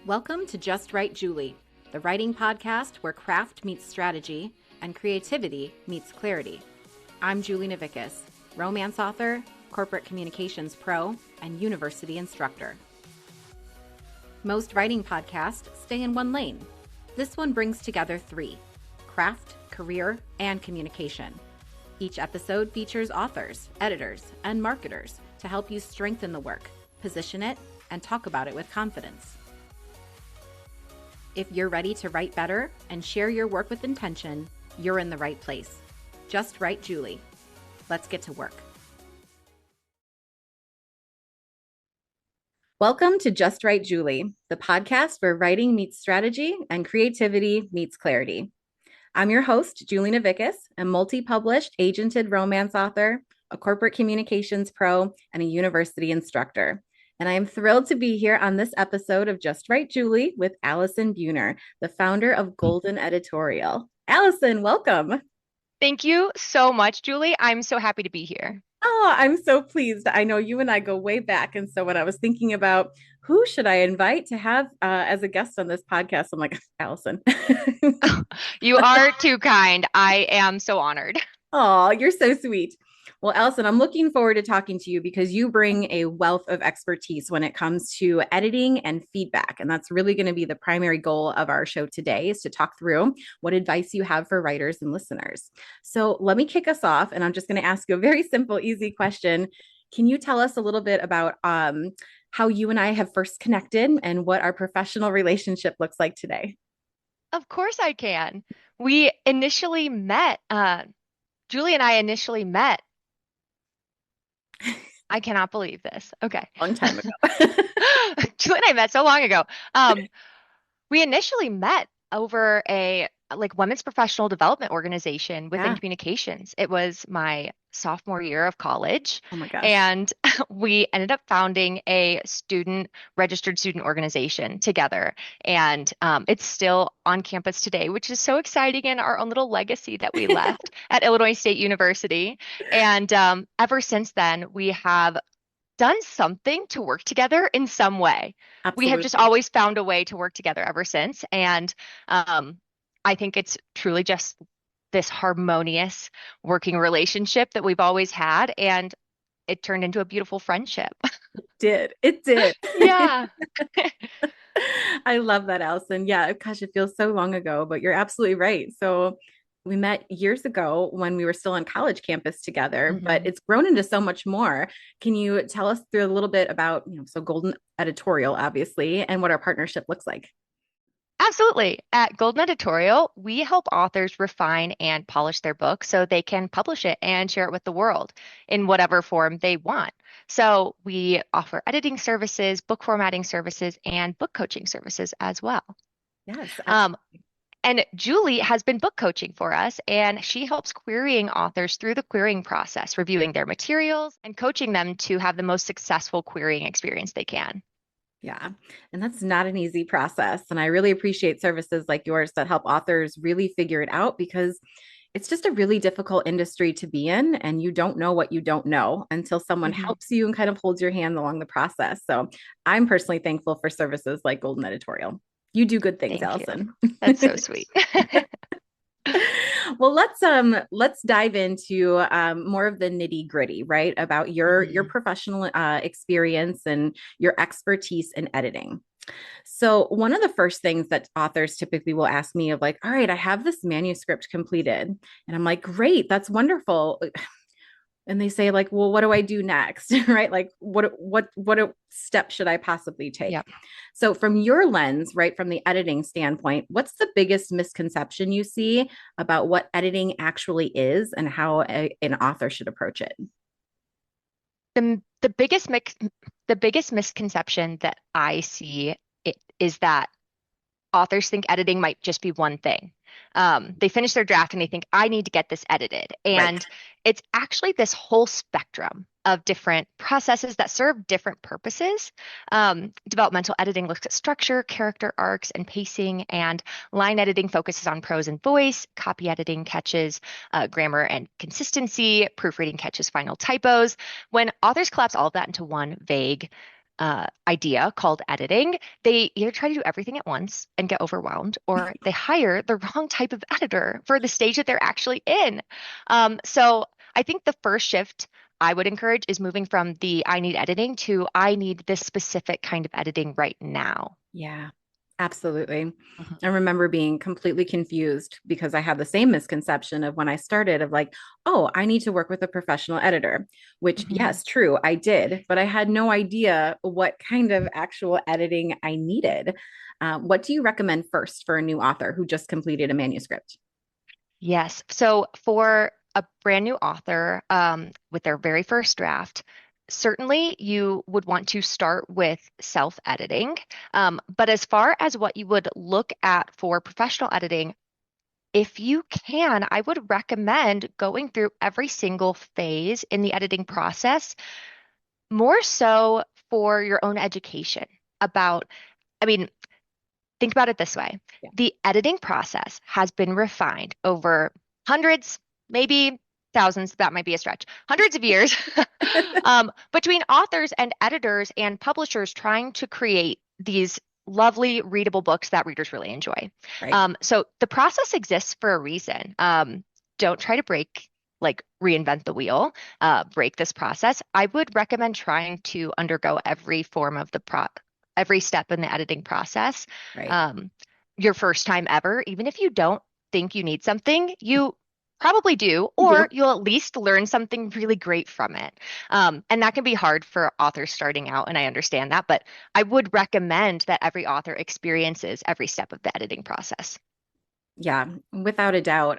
Welcome to Just Write Julie, the writing podcast where craft meets strategy and creativity meets clarity. I'm Julie Navickas, romance author, corporate communications pro, and university instructor. Most writing podcasts stay in one lane. This one brings together three: craft, career, and communication. Each episode features authors, editors, and marketers to help you strengthen the work, position it, and talk about it with confidence. If you're ready to write better and share your work with intention, you're in the right place. Just Write Julie. Let's get to work. Welcome to Just Write Julie, the podcast where writing meets strategy and creativity meets clarity. I'm your host, Julie Navickas, a multi-published agented romance author, a corporate communications pro, and a university instructor. And I am thrilled to be here on this episode of Just Write Julie with Allison Buehner, the founder of Golden Editorial. Allison, welcome. Thank you so much, Julie. I'm so happy to be here. Oh, I'm so pleased. I know you and I go way back. And so when I was thinking about who should I invite to have as a guest on this podcast, I'm like, Allison. You are too kind. I am so honored. Oh, you're so sweet. Well, Allison, I'm looking forward to talking to you because you bring a wealth of expertise when it comes to editing and feedback. And that's really going to be the primary goal of our show today, is to talk through what advice you have for writers and listeners. So let me kick us off, and I'm just going to ask you a very simple, easy question. Can you tell us a little bit about how you and I have first connected and what our professional relationship looks like today? Of course I can. We initially met, Julie and I initially met. I cannot believe this. Okay. Long time ago. Julie and I met so long ago. We initially met over a women's professional development organization within communications. It was my sophomore year of college. Oh my gosh. And we ended up founding a registered student organization together. And it's still on campus today, which is so exciting, and our own little legacy that we left at Illinois State University. And ever since then, we have done something to work together in some way. Absolutely. We have just always found a way to work together ever since. And I think it's truly just this harmonious working relationship that we've always had. And it turned into a beautiful friendship. It did. Yeah. I love that, Allison. Yeah, gosh, it feels so long ago, but you're absolutely right. So we met years ago when we were still on college campus together, but it's grown into so much more. Can you tell us through a little bit about, so Golden Editorial, obviously, and what our partnership looks like? Absolutely. At Golden Editorial, we help authors refine and polish their book so they can publish it and share it with the world in whatever form they want. So we offer editing services, book formatting services, and book coaching services as well. Yes. And Julie has been book coaching for us, and she helps querying authors through the querying process, reviewing their materials and coaching them to have the most successful querying experience they can. Yeah. And that's not an easy process. And I really appreciate services like yours that help authors really figure it out, because it's just a really difficult industry to be in, and you don't know what you don't know until someone helps you and kind of holds your hand along the process. So I'm personally thankful for services like Golden Editorial. You do good things, Allison. That's so sweet. Well, let's dive into more of the nitty gritty, right? About your professional experience and your expertise in editing. So one of the first things that authors typically will ask me of, like, all right, I have this manuscript completed, and I'm like, great, that's wonderful. And they say, like, well, what do I do next? Right? Like, what step should I possibly take? Yep. So from your lens, right, from the editing standpoint, what's the biggest misconception you see about what editing actually is and how an author should approach it? The biggest misconception that I see is that authors think editing might just be one thing. They finish their draft and they think, I need to get this edited. And it's actually this whole spectrum of different processes that serve different purposes. Developmental editing looks at structure, character arcs, and pacing, and line editing focuses on prose and voice. Copy editing catches grammar and consistency. Proofreading catches final typos. When authors collapse all of that into one vague idea called editing, they either try to do everything at once and get overwhelmed, or they hire the wrong type of editor for the stage that they're actually in. So I think the first shift I would encourage is moving from the I need editing to I need this specific kind of editing right now. Yeah, absolutely. I Mhm. remember being completely confused because I had the same misconception of when I started of like, oh, I need to work with a professional editor, which Mhm. yes, true, I did, but I had no idea what kind of actual editing I needed. What do you recommend first for a new author who just completed a manuscript? Yes. So for a brand new author, with their very first draft, certainly you would want to start with self-editing. But as far as what you would look at for professional editing, if you can, I would recommend going through every single phase in the editing process, more so for your own education about, I mean, think about it this way. Yeah. The editing process has been refined over hundreds, maybe thousands, that might be a stretch, hundreds of years between authors and editors and publishers trying to create these lovely readable books that readers really enjoy. Right. So the process exists for a reason. Don't try to reinvent the wheel, break this process. I would recommend trying to undergo every form of every step in the editing process. Right. Um, your first time ever, even if you don't think you need something, you probably do, You do. or you'll at least learn something really great from it. And that can be hard for authors starting out, and I understand that, but I would recommend that every author experiences every step of the editing process. Yeah, without a doubt.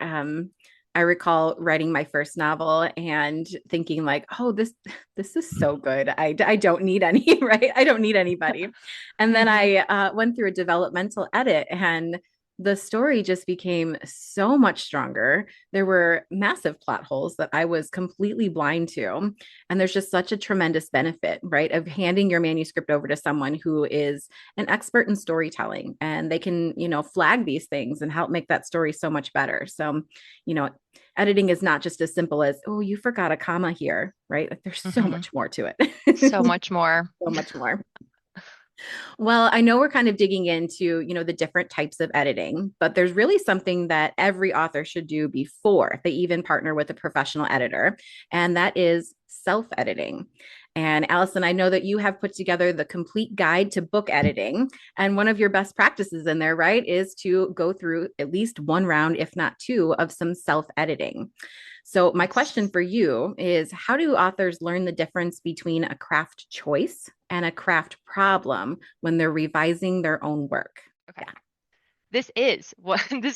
I recall writing my first novel and thinking like, "Oh, this is so good. I don't need any, right? I don't need anybody." And then Hmm. I went through a developmental edit, and the story just became so much stronger. There were massive plot holes that I was completely blind to, and there's just such a tremendous benefit, right, of handing your manuscript over to someone who is an expert in storytelling, and they can flag these things and help make that story so much better. So you know editing is not just as simple as, oh, you forgot a comma here, right? Like there's so Hmm. much more to it. So much more. So much more. Well, I know we're kind of digging into, the different types of editing, but there's really something that every author should do before they even partner with a professional editor, and that is self-editing. And Allison, I know that you have put together the complete guide to book editing, and one of your best practices in there, right, is to go through at least one round, if not two, of some self-editing. So, my question Yes. for you is, how do authors learn the difference between a craft choice and a craft problem when they're revising their own work? Okay. Yeah. This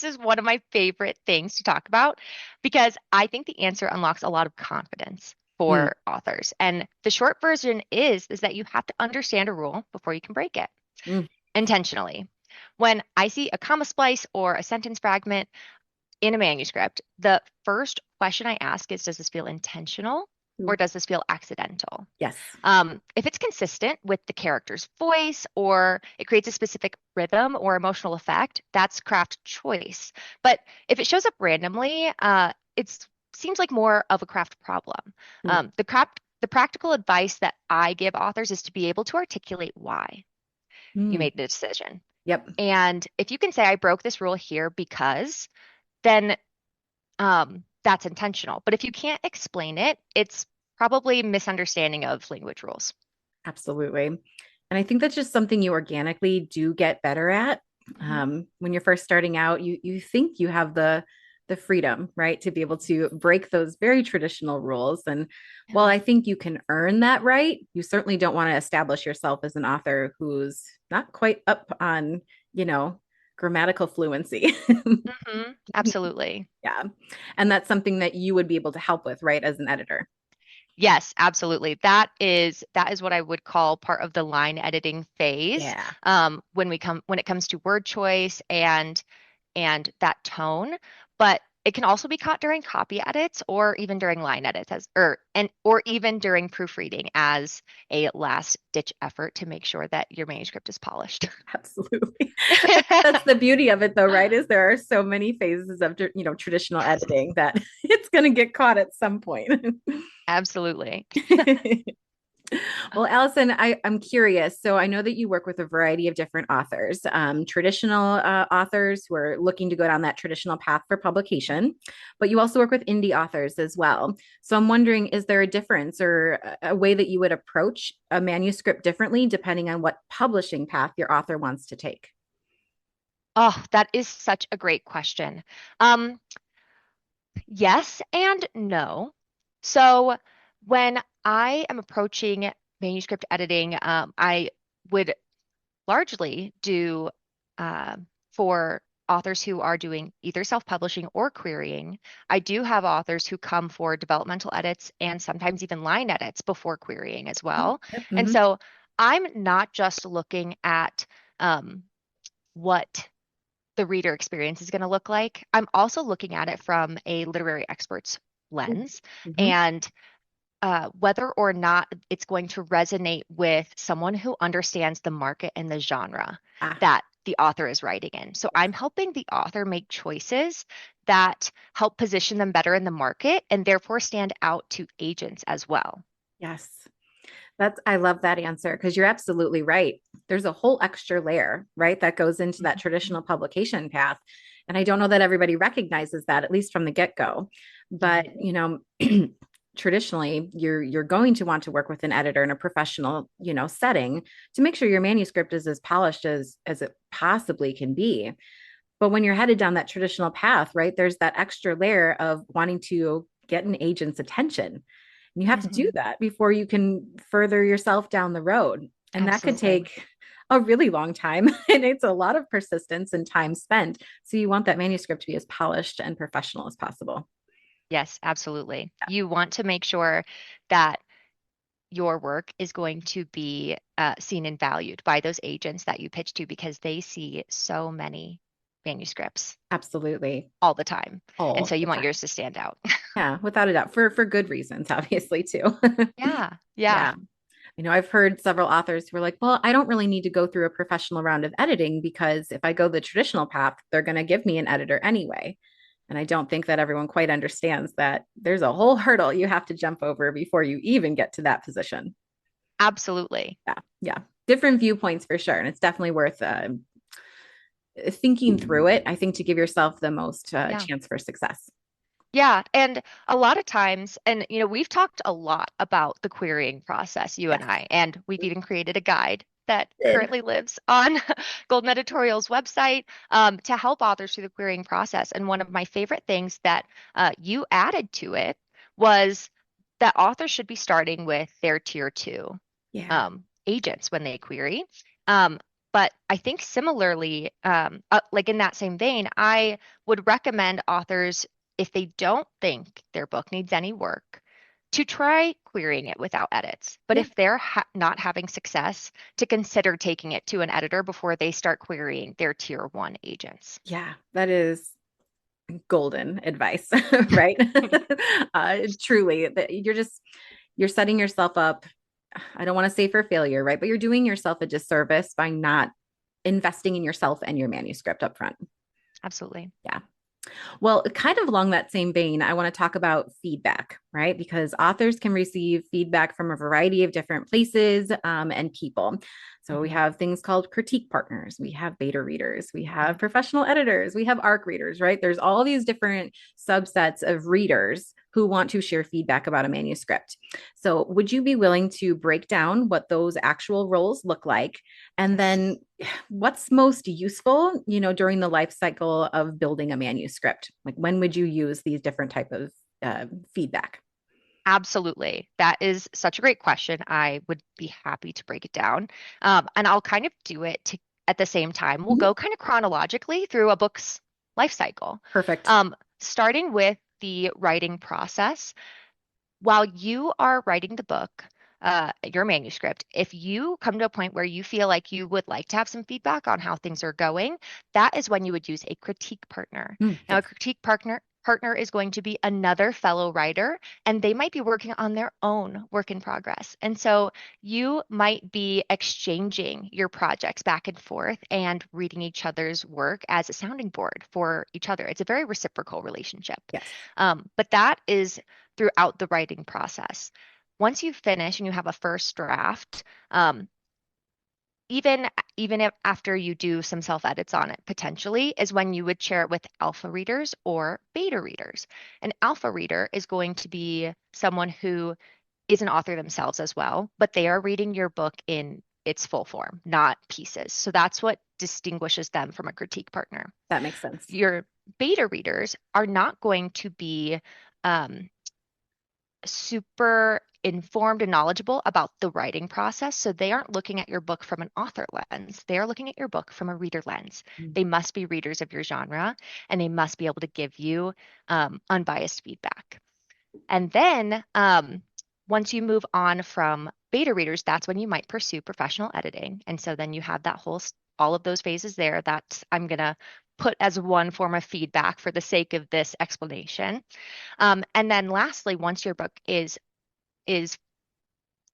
is one of my favorite things to talk about because I think the answer unlocks a lot of confidence Mm, for authors. And the short version is that you have to understand a rule before you can break it mm, intentionally. When I see a comma splice or a sentence fragment in a manuscript, the first question I ask is, does this feel intentional or mm. does this feel accidental? Yes. If it's consistent with the character's voice or it creates a specific rhythm or emotional effect, that's craft choice. But if it shows up randomly, it seems like more of a craft problem. Mm, The practical advice that I give authors is to be able to articulate why you mm. made the decision. Yep. And if you can say, I broke this rule here because, then that's intentional. But if you can't explain it, it's probably misunderstanding of language rules. Absolutely. And I think that's just something you organically do get better at. Mhm. When you're first starting out, you think you have the freedom, right, to be able to break those very traditional rules. And while Yeah. I think you can earn that right, you certainly don't want to establish yourself as an author who's not quite up on, you know, grammatical fluency. Absolutely. Yeah. And that's something that you would be able to help with, right, as an editor. Yes, absolutely. That is what I would call part of the line editing phase. Yeah. When it comes to word choice and that tone, but it can also be caught during copy edits or even during line edits or even during proofreading as a last ditch effort to make sure that your manuscript is polished. Absolutely. That's the beauty of it though, right? Is there are so many phases of traditional editing that it's going to get caught at some point. Absolutely. Well, Allison, I'm curious. So I know that you work with a variety of different authors, traditional authors who are looking to go down that traditional path for publication, but you also work with indie authors as well. So I'm wondering, is there a difference or a way that you would approach a manuscript differently depending on what publishing path your author wants to take? Oh, that is such a great question. Um, yes and no. So when I am approaching manuscript editing, I would largely do uh, for authors who are doing either self-publishing or querying. I do have authors who come for developmental edits and sometimes even line edits before querying as Oh, well. yep. And so I'm not just looking at what the reader experience is going to look like. I'm also looking at it from a literary expert's lens Mm-hmm. and whether or not it's going to resonate with someone who understands the market and the genre Ah, that the author is writing in. So I'm helping the author make choices that help position them better in the market and therefore stand out to agents as well. yes. I love that answer because you're absolutely right. There's a whole extra layer, right, that goes into that Mhm. traditional publication path. And I don't know that everybody recognizes that, at least from the get-go. But, Mhm. traditionally you're going to want to work with an editor in a professional, setting to make sure your manuscript is as polished as it possibly can be. But when you're headed down that traditional path, right, there's that extra layer of wanting to get an agent's attention. And you have to do Mhm. that before you can further yourself down the road. And that could Absolutely. take a really long time. And it's a lot of persistence and time spent. So you want that manuscript to be as polished and professional as possible. Yes, absolutely. You want to make sure that your work is going to be seen and valued by those agents that you pitch to because they see so many manuscripts Absolutely. all the time. And All so the you want time. yours to stand out. Yeah, without a doubt. For good reasons, obviously, too. Yeah, yeah, Yeah. I've heard several authors who are like, well, I don't really need to go through a professional round of editing because if I go the traditional path, they're going to give me an editor anyway. And I don't think that everyone quite understands that there's a whole hurdle you have to jump over before you even get to that position. absolutely. Yeah. Yeah. Different viewpoints for sure. And it's definitely worth thinking through it, I think, to give yourself the most Yeah. chance for success. Yeah, and a lot of times, and we've talked a lot about the querying process, you and Yes. I, and we've even created a guide that Did. currently lives on Golden Editorial's website to help authors through the querying process. And one of my favorite things that you added to it was that authors should be starting with their tier 2 Yeah. agents when they query. But I think similarly, like in that same vein, I would recommend authors if they don't think their book needs any work, to try querying it without edits. But Yeah. if they're not having success, to consider taking it to an editor before they start querying their tier 1 agents. Yeah. That is golden advice, right? Truly, that you're setting yourself up. I don't want to say for failure, right? But you're doing yourself a disservice by not investing in yourself and your manuscript up front. Absolutely. Yeah. Well, kind of along that same vein, I want to talk about feedback, right? Because authors can receive feedback from a variety of different places and people. So we Mhm. have things called critique partners, we have beta readers, we have professional editors, we have ARC readers, right? There's all these different subsets of readers who want to share feedback about a manuscript. So, would you be willing to break down what those actual roles look like? And Yes. then what's most useful, during the life cycle of building a manuscript? Like when would you use these different type of feedback? Absolutely. That is such a great question. I would be happy to break it down. And I'll kind of do it at the same time. We'll Mhm. go kind of chronologically through a book's life cycle. Perfect. Starting with the writing process. While you are writing the book, your manuscript, if you come to a point where you feel like you would like to have some feedback on how things are going, that is when you would use a critique partner. Now, a Yes. critique partner is going to be another fellow writer, and they might be working on their own work in progress. And so you might be exchanging your projects back and forth and reading each other's work as a sounding board for each other. It's a very reciprocal relationship. Yes. But that is throughout the writing process. once you finish and you have a first draft, um, even if after you do some self edits on it, potentially is when you would share it with alpha readers or beta readers. An alpha reader is going to be someone who is an author themselves as well, but they are reading your book in its full form, not pieces. So that's what distinguishes them from a critique partner. That makes sense. Your beta readers are not going to be um, super informed and knowledgeable about the writing process. So they aren't looking at your book from an author lens. They are looking at your book from a reader lens. Mm. They must be readers of your genre, and they must be able to give you unbiased feedback. And then once you move on from beta readers, that's when you might pursue professional editing. And so then you have that all of those phases there that I'm going to put as one form of feedback for the sake of this explanation. And then lastly, once your book is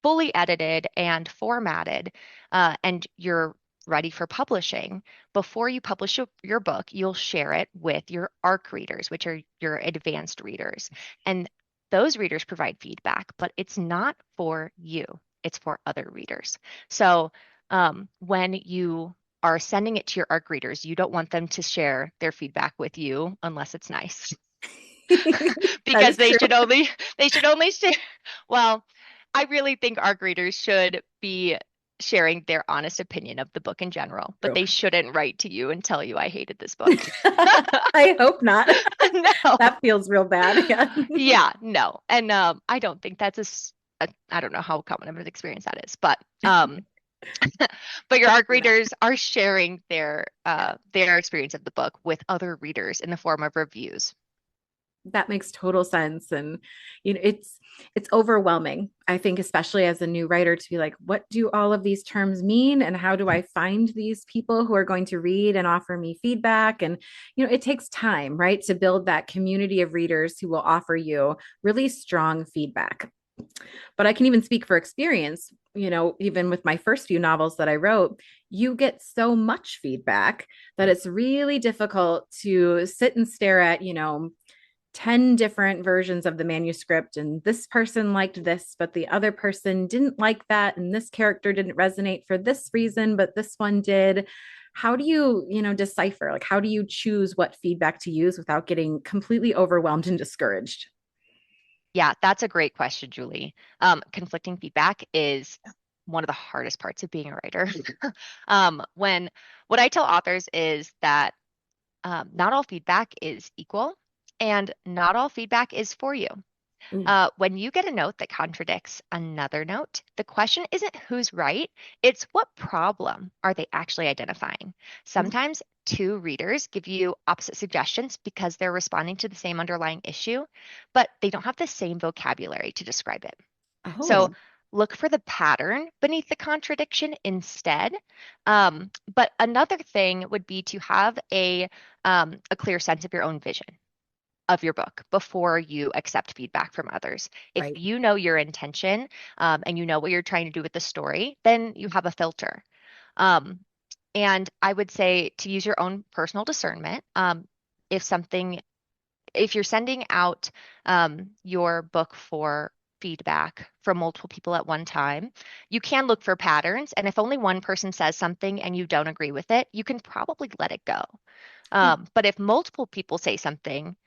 fully edited and formatted, and you're ready for publishing, before you publish your book, you'll share it with your ARC readers, which are your advanced readers. And those readers provide feedback, but it's not for you, it's for other readers. So when you are sending it to your ARC readers, you don't want them to share their feedback with you unless it's nice. That Because is true. they should only share, well, I really think ARC readers should be sharing their honest opinion of the book in general, but True. they shouldn't write to you and tell you I hated this book. I hope not. No. That feels real bad. Yeah. Yeah, no. And I don't think that's I don't know how common of an experience that is, but your ARC readers are sharing their experience of the book with other readers in the form of reviews. That makes total sense. And it's overwhelming, I think, especially as a new writer, to be like, what do all of these terms mean, and how do I find these people who are going to read and offer me feedback? And it takes time, right, to build that community of readers who will offer you really strong feedback. But I can even speak for experience. Even with my first few novels that I wrote, you get so much feedback that it's really difficult to sit and stare at 10 different versions of the manuscript, and this person liked this but the other person didn't like that, and this character didn't resonate for this reason but this one did. How do you decipher, like, how do you choose what feedback to use without getting completely overwhelmed and discouraged? Yeah, that's a great question, Julie. Conflicting feedback is one of the hardest parts of being a writer. When what I tell authors is that not all feedback is equal, and not all feedback is for you. Ooh. When you get a note that contradicts another note, the question isn't who's right, it's what problem are they actually identifying. Sometimes two readers give you opposite suggestions because they're responding to the same underlying issue, but they don't have the same vocabulary to describe it. So Oh. look for the pattern beneath the contradiction instead. But another thing would be to have a clear sense of your own vision of your book before you accept feedback from others. If Right. you know your intention, and you know what you're trying to do with the story, then you have a filter. Um, and I would say to use your own personal discernment. If something, if you're sending out your book for feedback from multiple people at one time, you can look for patterns. And if only one person says something and you don't agree with it, you can probably let it go. But if multiple people say something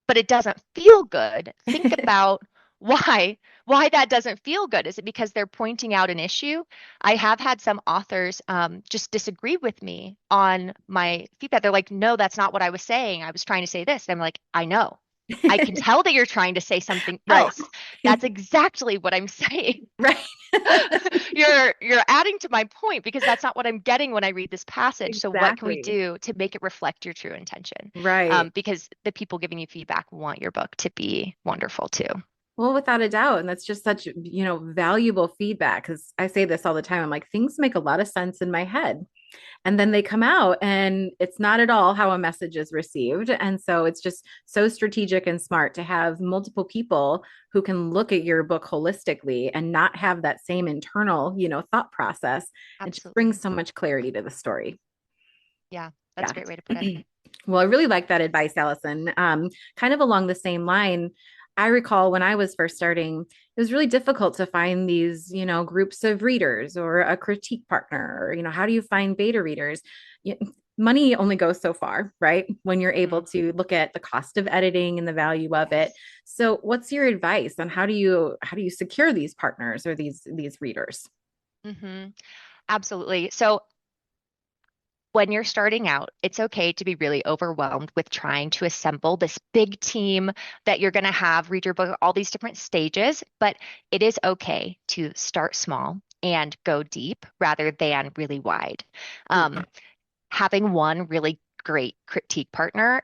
but it doesn't feel good, think about why that doesn't feel good. Is it because they're pointing out an issue? I have had some authors just disagree with me on my feedback. They're like, no, that's not what I was saying. I was trying to say this. And I'm like, I know. I can tell that you're trying to say something Right. else. That's exactly what I'm saying. Right. You're adding to my point because that's not what I'm getting when I read this passage. So what can we Exactly. do to make it reflect your true intention? Right. Because the people giving you feedback want your book to be wonderful too. Well, without a doubt. And that's just such, valuable feedback. Because I say this all the time. I'm like, things make a lot of sense in my head. And then they come out and it's not at all how a message is received. And so it's just so strategic and smart to have multiple people who can look at your book holistically and not have that same internal, thought process. It just brings Absolutely. so much clarity to the story. Yeah, that's a Yeah. great way to put it. Well, I really like that advice, Allison. Kind of along the same line, I recall when I was first starting, it was really difficult to find these, groups of readers or a critique partner, or, how do you find beta readers? Y- Money only goes so far, right? When you're able to look at the cost of editing and the value of it. So what's your advice on how do you secure these partners or these readers? Mm-hmm. Absolutely. So when you're starting out, it's okay to be really overwhelmed with trying to assemble this big team that you're going to have read your book, all these different stages, but it is okay to start small and go deep rather than really wide. Yeah. Having one really great critique partner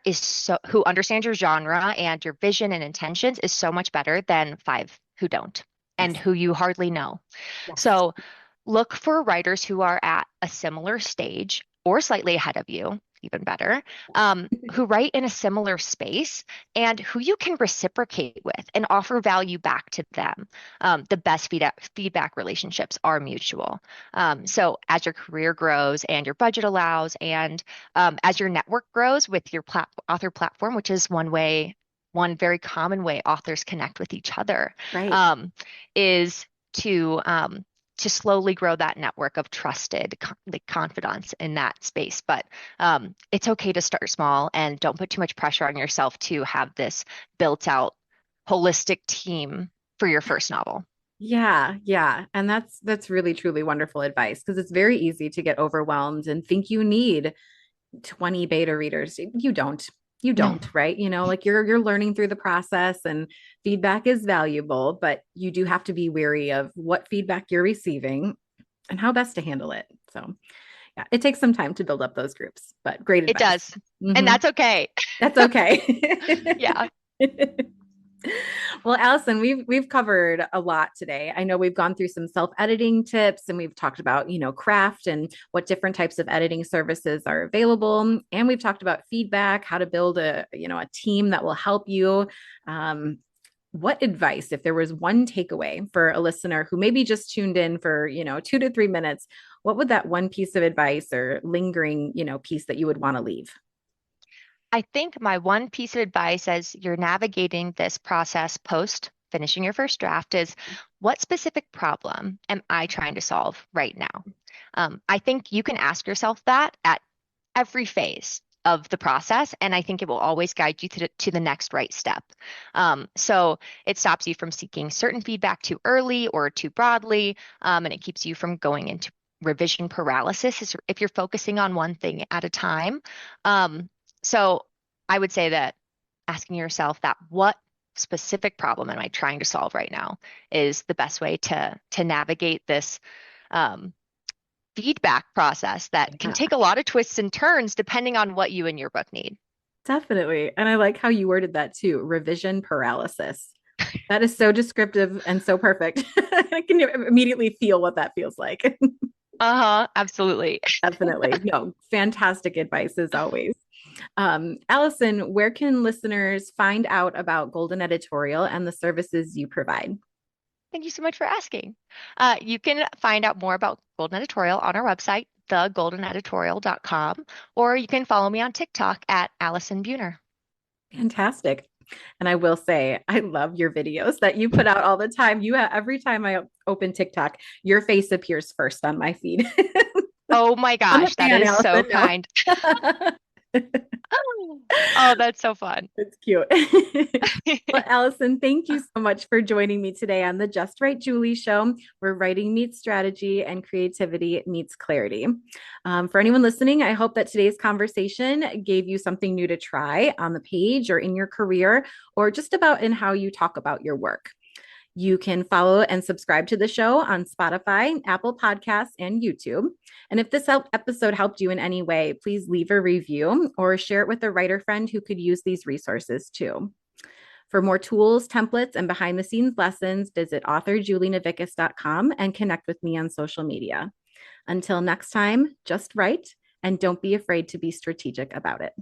who understands your genre and your vision and intentions is so much better than five who don't and Yes. who you hardly know. Yes. So look for writers who are at a similar stage or slightly ahead of you, even better, who write in a similar space and who you can reciprocate with and offer value back to them. The best feedback relationships are mutual. So as your career grows and your budget allows, and as your network grows with your author platform, which is one very common way authors connect with each other, Right. um, is to slowly grow that network of trusted confidants in that space. But it's okay to start small and don't put too much pressure on yourself to have this built out holistic team for your first novel. Yeah, yeah. And that's really truly wonderful advice because it's very easy to get overwhelmed and think you need 20 beta readers. You don't. You No, don't, right? Like you're learning through the process and feedback is valuable, but you do have to be wary of what feedback you're receiving and how best to handle it. So, yeah, it takes some time to build up those groups, but great it advice. does. And Hmm. that's okay. That's okay. Yeah. Well, Allison, we've covered a lot today. I know we've gone through some self-editing tips and we've talked about, craft and what different types of editing services are available. And we've talked about feedback, how to build a team that will help you. Um, what advice, if there was one takeaway for a listener who maybe just tuned in for, 2 to 3 minutes, what would that one piece of advice or lingering, piece that you would want to leave? I think my one piece of advice as you're navigating this process post finishing your first draft is what specific problem am I trying to solve right now? I think you can ask yourself that at every phase of the process, and I think it will always guide you to the next right step. So it stops you from seeking certain feedback too early or too broadly, and it keeps you from going into revision paralysis if you're focusing on one thing at a time. So I would say that asking yourself that what specific problem am I trying to solve right now is the best way to navigate this um, feedback process that can Yeah, take a lot of twists and turns depending on what you and your book need. definitely. And I like how you worded that too, revision paralysis. That is so descriptive and so perfect. I can immediately feel what that feels like. Uh-huh, absolutely. Definitely. No, fantastic advice as always. Allison, where can listeners find out about Golden Editorial and the services you provide? Thank you so much for asking. You can find out more about Golden Editorial on our website, thegoldeneditorial.com, or you can follow me on TikTok at Allison Buehner. Fantastic. And I will say, I love your videos that you put out all the time. Every time I open TikTok, your face appears first on my feed. Oh my I'm a gosh, that fan, is so Allison. No. kind. Oh, that's so fun. It's cute. Well, Allison, thank you so much for joining me today on the Just Right Julie show, where writing meets strategy and creativity meets clarity. For anyone listening, I hope that today's conversation gave you something new to try on the page or in your career, or just about in how you talk about your work. You can follow and subscribe to the show on Spotify, Apple Podcasts, and YouTube. And if this episode helped you in any way, please leave a review or share it with a writer friend who could use these resources too. For more tools, templates, and behind the scenes lessons, visit authorjulienavickas.com and connect with me on social media. Until next time, just write and don't be afraid to be strategic about it.